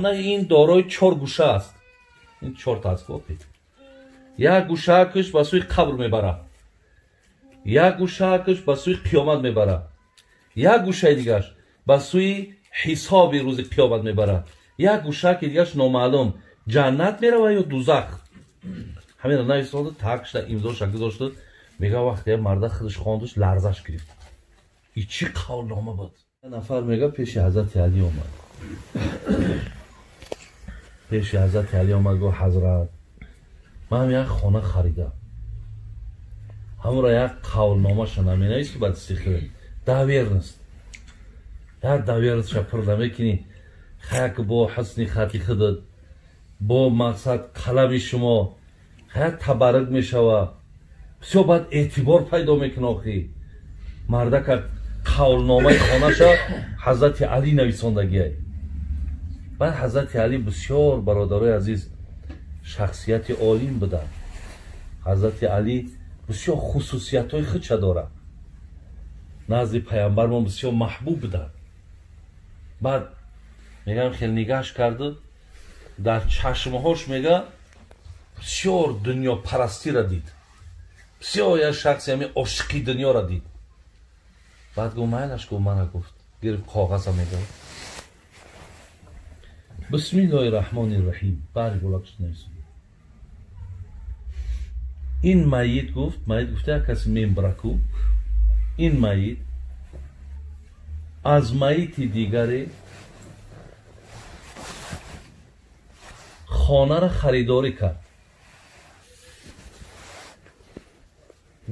این دارای 4 گوشه است. این 4 تا است. یک گوشه کش به سوی قبر میبره، یک گوشه کش به سوی قیامت میبره، یک گوشه دیگهش به سوی حساب روز قیامت میبره، یک گوشه که دیگهش نامعلوم جنت میره یا دوزخ. همین را نویسنده تاکش امضاش گذاشته. میگه وقتی مرد خودش خواندش لرزش گرفت. این چی قولنامه بود؟ نفر میگه پیش حضرت علی اومد. پیش حضرت علی اومد گفت حضرت من یک خانه خریدم. همون را یک قولنامه شنم می نویسی بعد سیخه داویر نیست. یک داویر شپر نمیکنی خیلی با حسن خطی خودت با مقصد قلم شما خیلی تبرک می شود. بسیار باید اعتبار پیدا میکنه. آخی مرده که قولنامه خانه شد حضرت علی نویساندگی. بعد حضرت علی بسیار برادرای عزیز شخصیت عالیم بودن. حضرت علی بسیار خصوصیت های خودش داره. نزد پیامبر ما بسیار محبوب بودن. بعد میگم خیلی نگاهش کرده در چشمهاش میگه بسیار دنیا پرستی را دید. بسیار یک شخصی همین عاشقی دنیا را دید. بعد گفت مایلش گفت من گفت گرفت کاغذ میگه بسم الله الرحمن الرحیم باری بلاکش نویسون. این میت گفته کسی میمبرکو این میت از میت دیگری خانه را خریداری کرد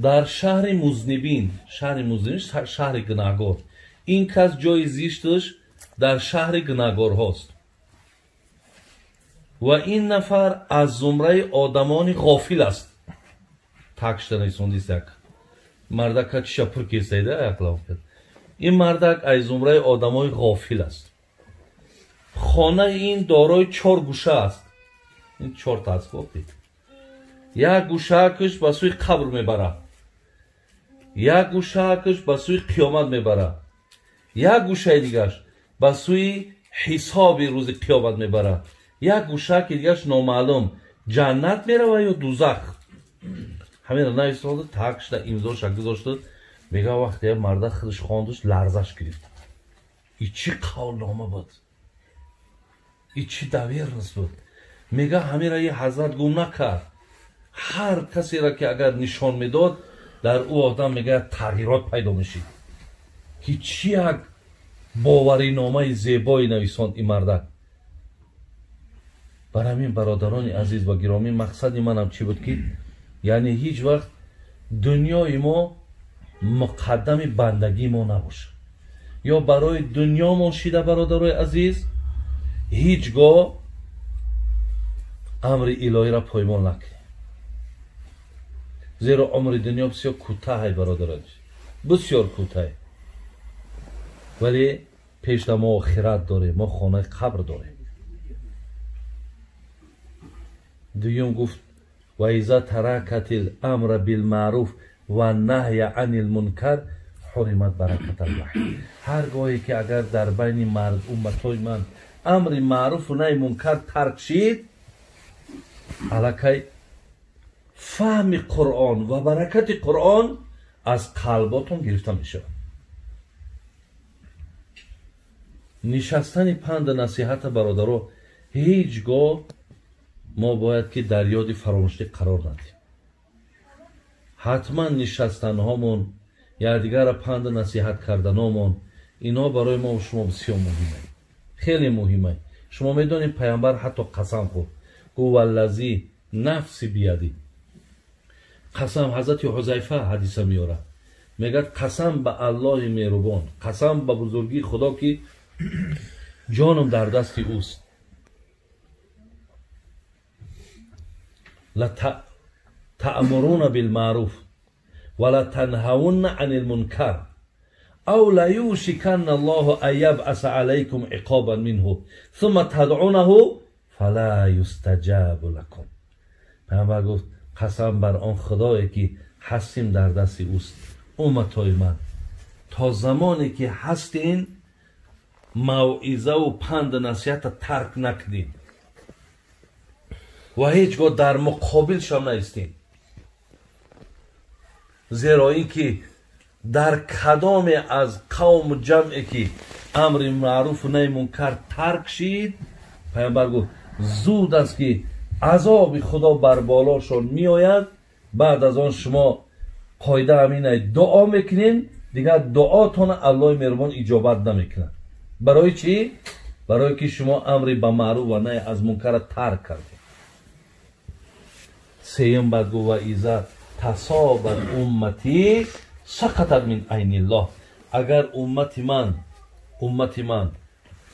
در شهر مذنبین. شهر گناهگار. این کس جای زیستش در شهر گناهگار هاست و این نفر از زمره آدمان غافل است. تاکش نویسندیست یک مردک شپر کیسیده اقلام کرد. این مردک از زمره آدمان غافل است. خانه این دارای 4 گوشه است. این 4 تا است. یک گوشه کش به سوی قبر میبره، یک گوشه کش به سوی قیامت میبره، یک گوشه دیگهش به سوی حساب روز قیامت میبره، یک گوشه که دیگهش نامعلوم جنت میره یا دوزخ. همین را نویسنده تاکش امضاش گذاشته. میگه وقتی مرد خودش خواندش لرزش گرفت. این چی قولنامه بود؟ این چی داویر نیست بود؟ میگه همین را یه حضرت گم نکرد. هر کسی را که اگر نشان میداد در او آدم میگه تغییرات پیدا میشید. هیچ یک باوری نامه زیبایی نویساند این مردک. برای همین برادران عزیز و گرامی مقصد منم چی بود که یعنی هیچ وقت دنیای ما مقدم بندگی ما نباشه یا برای دنیا ما شیده. برادرای عزیز هیچگاه امر الهی را پایمال نکنید. زیرا عمر دنیا بسیار کوتاه برادران، بسیار کوتاه. ولی پیش ما آخرت داریم، ما خانه قبر داریم. دویم گفت و اذا ترکت الامر بالمعروف و نهی عن المنکر حرمت برکت الوحی. هرگاهی که اگر در بین مرد امتای من امر معروف و نهی منکر ترک شید، الکی فهم قرآن و برکت قرآن از قلباتون گرفته میشه. نشستن پند نصیحت برادرها هیچگاه ما باید که در یاد فراموشی قرار ندیم. حتما نشستن هامون یا دیگر پند نصیحت کردن هامون اینا برای ما و شما بسیار مهمه، خیلی مهمه. شما میدونید پیامبر حتی قسم خورد گو والذی نفسی بیدی. قسم حضرت حذیفه حدیثه میاره میگه قسم به الله مهربان، قسم به بزرگی خدا که جانم در دست اوست. لتأمرون بالمعروف ولا تنهون عن المنکر او لیوشکن الله ان یبعث علیکم عقابا منه ثم تدعونه فلا یستجاب لکم. پیامبر گفت قسم بر آن خدایی که هستیم در دست اوست. امتای من تا زمانی که هستین موعظه و پند نصیحت ترک نکنین و هیچگاه در مقابلش هم نیستین. زیرا اینکه در کدام از قوم و جمعی که امر معروف و نهی منکر ترک شید، پیامبر گفت زود است که عذاب خدا بر بالاشون می آید. بعد از آن شما قاعده همینه دعا میکنین، دیگر دعاتون الله مهربان اجابت نمیکنه. برای چی؟ برای که شما امر به معروف و نهی از منکر ترک کردید. سیم بعد گفت و ایزا تصابت امتی سقطت من عین الله. اگر امتی من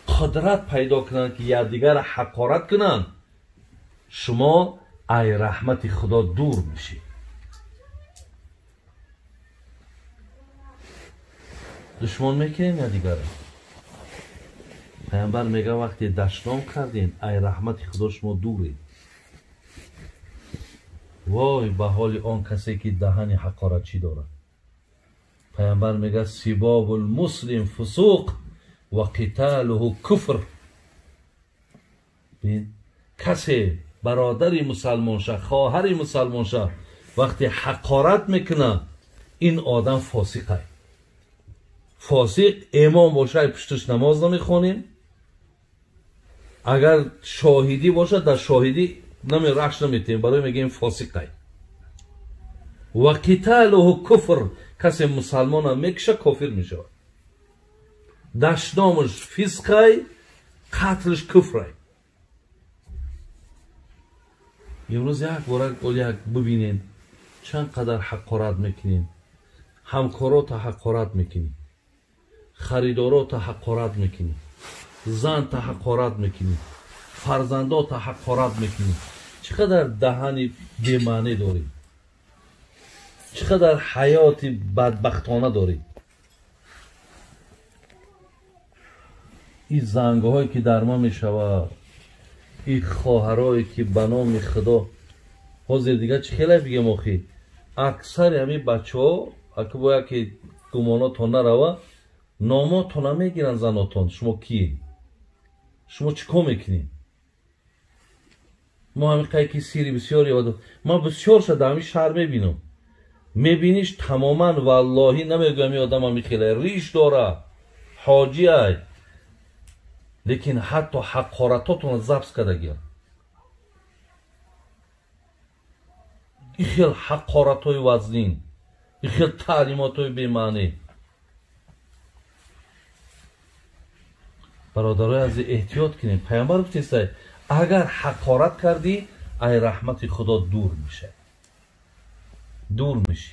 قدرت پیدا کنند که یکدیگر حقارت کنند، شما ای رحمت خدا دور میشید. دشمن میکنین یا دیگر؟ پیامبر میگه وقتی دشنام کردین ای رحمت خدا شما دورید. وای به حال آن کسی که دهن حقارتی دارد. پیامبر میگه سباب المسلم فسوق و قتاله کفر. بین کسی برادری مسلمان شه، خواهری مسلمان شه، وقتی حقارت میکنه این آدم فاسقه. فاسق امام باشه پشتش نماز نمیخونیم، اگر شاهدی باشه در شاهدی رخش نمیتیم، برای میگیم فاسقه. و قتاله کفر، کسی مسلمان هم میکشه کافر میشه. دشنامش فسقه، قتلش کفره. امروز یک بار ببینین چند قدر حقارت میکنین. همکارات حقارت میکنین، خریدارات حقارت میکنین، زن تا حقارت میکنین، فرزندات حقارت میکنین. چقدر دهنی بی‌معنی داری، چقدر حیاتی بدبختانه داری. این زنگهایی که در ما میشود، این خواهرایی که به نام خدا حاضر دیگه چه خیلی بگم آخی اکثر همین بچه ها اگه باید که گماناتون نروه ناماتون نمیگیرن. زناتون شما کی؟ شما چیکار میکنین؟ ما همین قیقی سیری بسیار یادم، ما بسیار شده همین شهر میبینم، میبینیش تماما واللهی نمیگم این آدم همین خیلی ریش داره، حاجی های، لیکن حتی حقارتاتون زبس کرده گیر. این خیلی حقارت های وزنین، این خیلی تعلیمات های بیمعنی. برادرای از احتیاط کنین. پیامبر گفته اگر حقارت کردی ای رحمت خدا دور میشه، دور میشه.